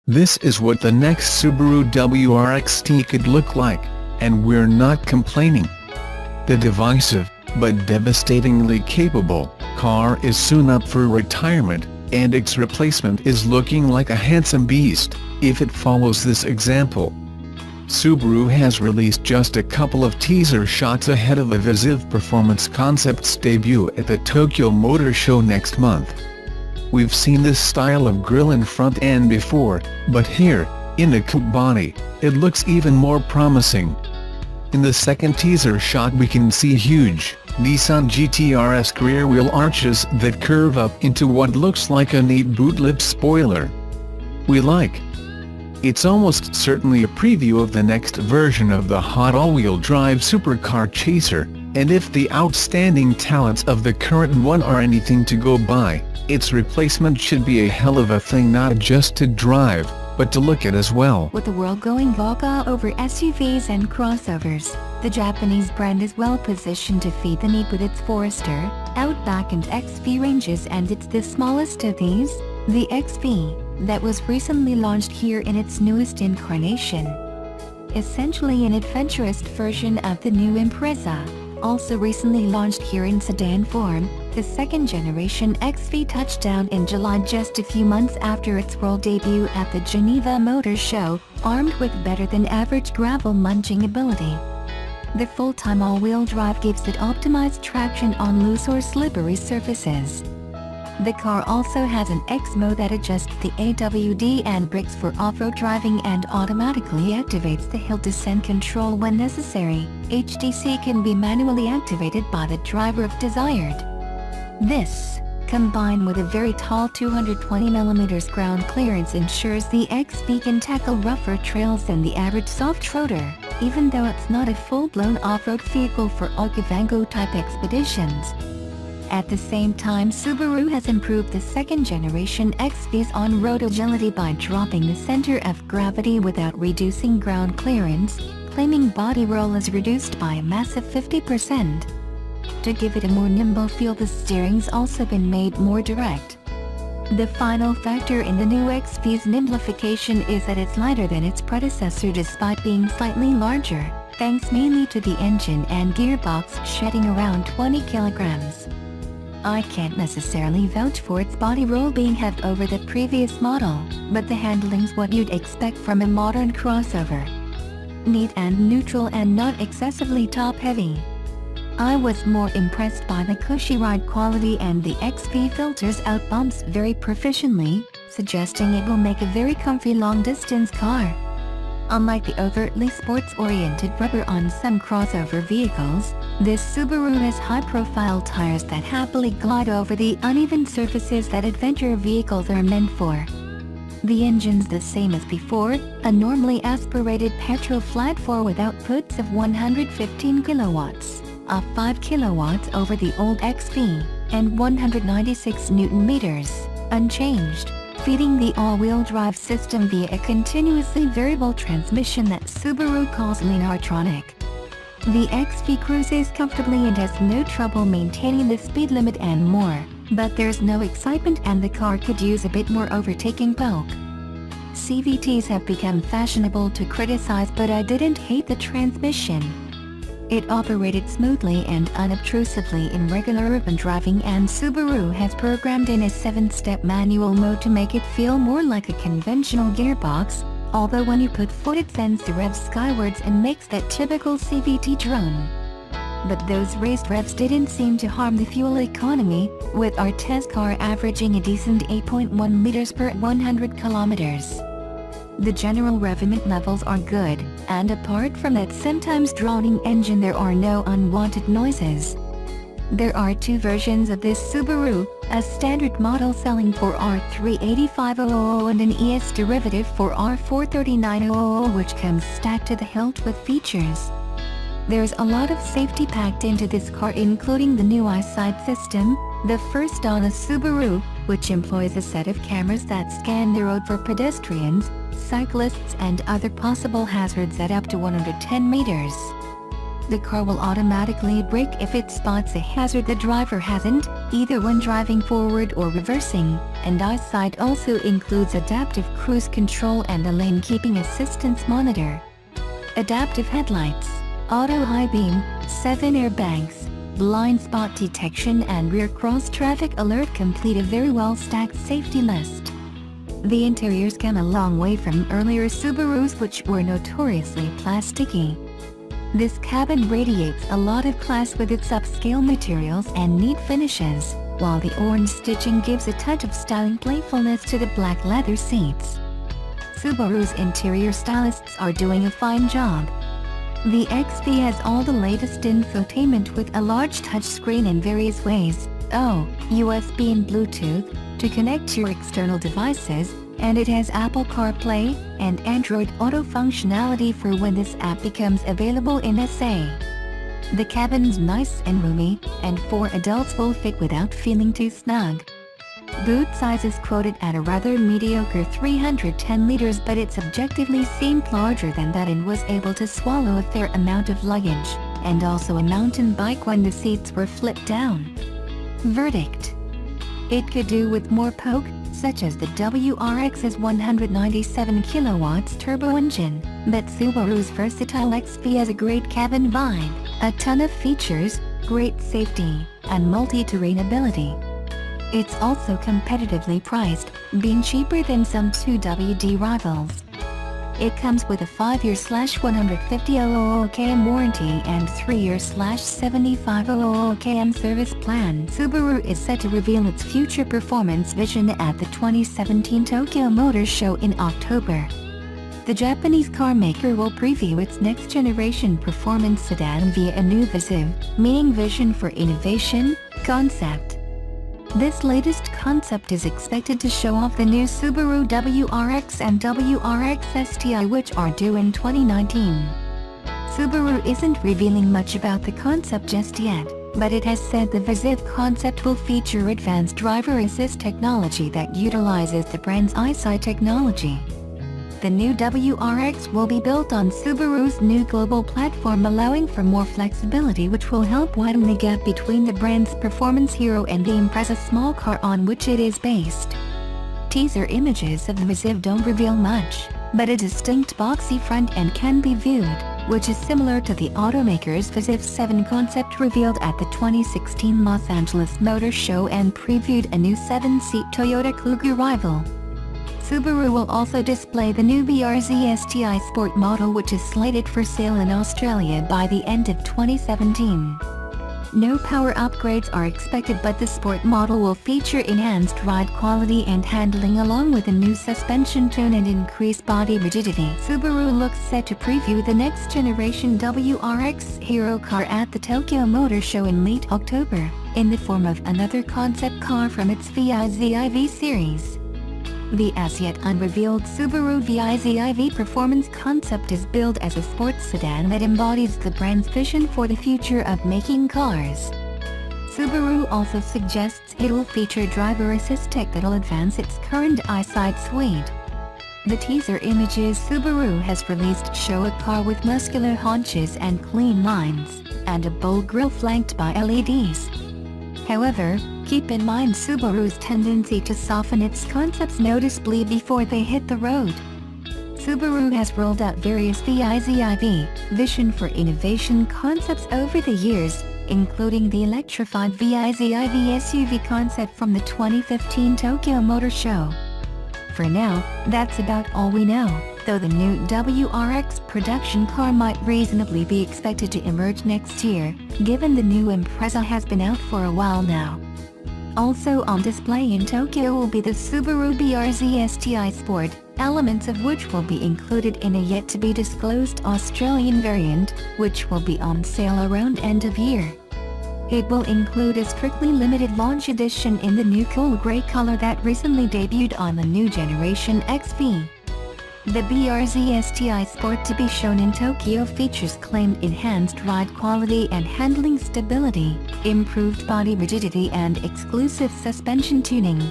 This is what the next Subaru WRX STi could look like, and we're not complaining. The divisive, but devastatingly capable, car is soon up for retirement, and its replacement is looking like a handsome beast, if it follows this example. Subaru has released just a couple of teaser shots ahead of a Visive Performance Concept's debut at the Tokyo Motor Show next month. We've seen this style of grille and front end before, but here, in a coupe body, it looks even more promising. In the second teaser shot we can see huge, Nissan GT-R-esque rear wheel arches that curve up into what looks like a neat boot-lip spoiler. We like. It's almost certainly a preview of the next version of the hot all-wheel drive supercar chaser, and if the outstanding talents of the current one are anything to go by, its replacement should be a hell of a thing not just to drive, but to look at as well. With the world going gaga over SUVs and crossovers, the Japanese brand is well positioned to feed the need with its Forester, Outback and XV ranges, and it's the smallest of these, the XV, that was recently launched here in its newest incarnation. Essentially an adventurous version of the new Impreza, also recently launched here in sedan form, the second-generation XV touched down in July just a few months after its world debut at the Geneva Motor Show, armed with better-than-average gravel munching ability. The full-time all-wheel drive gives it optimized traction on loose or slippery surfaces. The car also has an X mode that adjusts the AWD and brakes for off-road driving and automatically activates the hill descent control when necessary. HDC can be manually activated by the driver if desired. This, combined with a very tall 220mm ground clearance, ensures the XV can tackle rougher trails than the average soft-roader, even though it's not a full-blown off-road vehicle for Okavango-type expeditions. At the same time, Subaru has improved the second-generation XV's on-road agility by dropping the center of gravity without reducing ground clearance, claiming body roll is reduced by a massive 50%. To give it a more nimble feel, the steering's also been made more direct. The final factor in the new XV's nimblification is that it's lighter than its predecessor despite being slightly larger, thanks mainly to the engine and gearbox shedding around 20 kilograms. I can't necessarily vouch for its body roll being heaved over the previous model, but the handling's what you'd expect from a modern crossover. Neat and neutral and not excessively top-heavy. I was more impressed by the cushy ride quality, and the XV filters out bumps very proficiently, suggesting it will make a very comfy long-distance car. Unlike the overtly sports-oriented rubber on some crossover vehicles, this Subaru has high-profile tires that happily glide over the uneven surfaces that adventure vehicles are meant for. The engine's the same as before, a normally aspirated petrol flat 4 with outputs of 115 kilowatts, up 5 kilowatts over the old XV, and 196 Nm, unchanged, feeding the all-wheel drive system via a continuously variable transmission that Subaru calls Lineartronic. The XV cruises comfortably and has no trouble maintaining the speed limit and more, but there's no excitement and the car could use a bit more overtaking poke. CVTs have become fashionable to criticize, but I didn't hate the transmission. It operated smoothly and unobtrusively in regular urban driving, and Subaru has programmed in a 7-step manual mode to make it feel more like a conventional gearbox, although when you put foot it sends the revs skywards and makes that typical CVT drone. But those raised revs didn't seem to harm the fuel economy, with our test car averaging a decent 8.1 liters per 100 kilometers. The general revving levels are good, and apart from that sometimes droning engine, there are no unwanted noises. There are two versions of this Subaru, a standard model selling for R385,000 and an ES derivative for R439,000, which comes stacked to the hilt with features. There's a lot of safety packed into this car, including the new eyesight system, the first on a Subaru, which employs a set of cameras that scan the road for pedestrians, cyclists and other possible hazards at up to 110 meters. The car will automatically brake if it spots a hazard the driver hasn't, either when driving forward or reversing, and eyesight also includes adaptive cruise control and a lane keeping assistance monitor. Adaptive headlights, auto high beam, 7 airbags, blind spot detection and rear cross traffic alert complete a very well stacked safety list. The interiors come a long way from earlier Subarus which were notoriously plasticky. This cabin radiates a lot of class with its upscale materials and neat finishes, while the orange stitching gives a touch of styling playfulness to the black leather seats. Subaru's interior stylists are doing a fine job. The XV has all the latest infotainment with a large touchscreen in various ways, USB and Bluetooth, to connect to your external devices, and it has Apple CarPlay and Android Auto functionality for when this app becomes available in SA. The cabin's nice and roomy, and 4 adults will fit without feeling too snug. Boot size is quoted at a rather mediocre 310 liters, but it objectively seemed larger than that and was able to swallow a fair amount of luggage, and also a mountain bike when the seats were flipped down. Verdict: it could do with more poke, such as the WRX's 197 kilowatts turbo engine, but Subaru's versatile XV has a great cabin vibe, a ton of features, great safety, and multi-terrain ability. It's also competitively priced, being cheaper than some 2WD rivals. It comes with a 5-year/150,000 km warranty and 3-year/75,000 km service plan. Subaru is set to reveal its future performance vision at the 2017 Tokyo Motor Show in October. The Japanese car maker will preview its next-generation performance sedan via a new VISIV, meaning Vision for Innovation, concept. This latest concept is expected to show off the new Subaru WRX and WRX STi, which are due in 2019. Subaru isn't revealing much about the concept just yet, but it has said the VISIV concept will feature advanced driver assist technology that utilizes the brand's eyesight technology. The new WRX will be built on Subaru's new global platform, allowing for more flexibility, which will help widen the gap between the brand's performance hero and the Impreza small car on which it is based. Teaser images of the VISIV don't reveal much, but a distinct boxy front end can be viewed, which is similar to the automaker's VISIV 7 concept revealed at the 2016 Los Angeles Motor Show and previewed a new 7-seat Toyota Kluger rival. Subaru will also display the new BRZ STi Sport model, which is slated for sale in Australia by the end of 2017. No power upgrades are expected, but the Sport model will feature enhanced ride quality and handling along with a new suspension tune and increased body rigidity. Subaru looks set to preview the next generation WRX hero car at the Tokyo Motor Show in late October, in the form of another concept car from its VIZIV series. The as-yet unrevealed Subaru VIZIV performance concept is billed as a sports sedan that embodies the brand's vision for the future of making cars. Subaru also suggests it will feature driver assist tech that'll advance its current eyesight suite. The teaser images Subaru has released show a car with muscular haunches and clean lines, and a bold grille flanked by LEDs. However, keep in mind Subaru's tendency to soften its concepts noticeably before they hit the road. Subaru has rolled out various VIZIV, Vision for Innovation concepts over the years, including the electrified VIZIV SUV concept from the 2015 Tokyo Motor Show. For now, that's about all we know, though the new WRX production car might reasonably be expected to emerge next year, given the new Impreza has been out for a while now. Also on display in Tokyo will be the Subaru BRZ STi Sport, elements of which will be included in a yet-to-be-disclosed Australian variant, which will be on sale around end of year. It will include a strictly limited launch edition in the new cool grey color that recently debuted on the new generation XV. The BRZ STi Sport to be shown in Tokyo features claimed enhanced ride quality and handling stability, improved body rigidity and exclusive suspension tuning.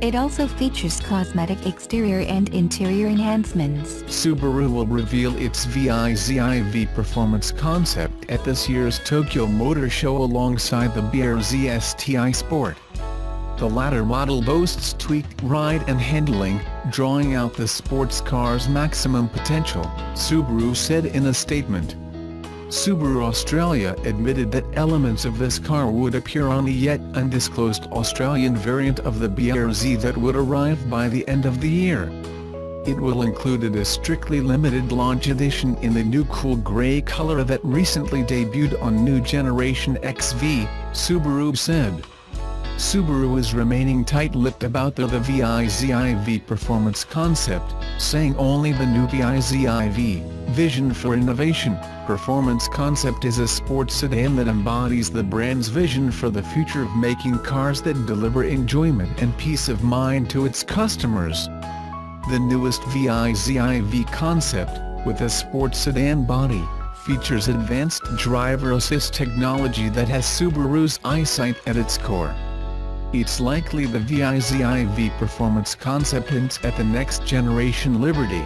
It also features cosmetic exterior and interior enhancements. Subaru will reveal its WRX performance concept at this year's Tokyo Motor Show alongside the WRX STi Sport. The latter model boasts tweaked ride and handling, drawing out the sports car's maximum potential, Subaru said in a statement. Subaru Australia admitted that elements of this car would appear on a yet undisclosed Australian variant of the WRX that would arrive by the end of the year. It will include a strictly limited launch edition in the new cool grey colour that recently debuted on new generation XV, Subaru said. Subaru is remaining tight-lipped about the WRX performance concept, saying only the new WRX Vision for Innovation performance concept is a sports sedan that embodies the brand's vision for the future of making cars that deliver enjoyment and peace of mind to its customers. The newest WRX concept, with a sports sedan body, features advanced driver assist technology that has Subaru's eyesight at its core. It's likely the WRX performance concept hints at the next generation Liberty.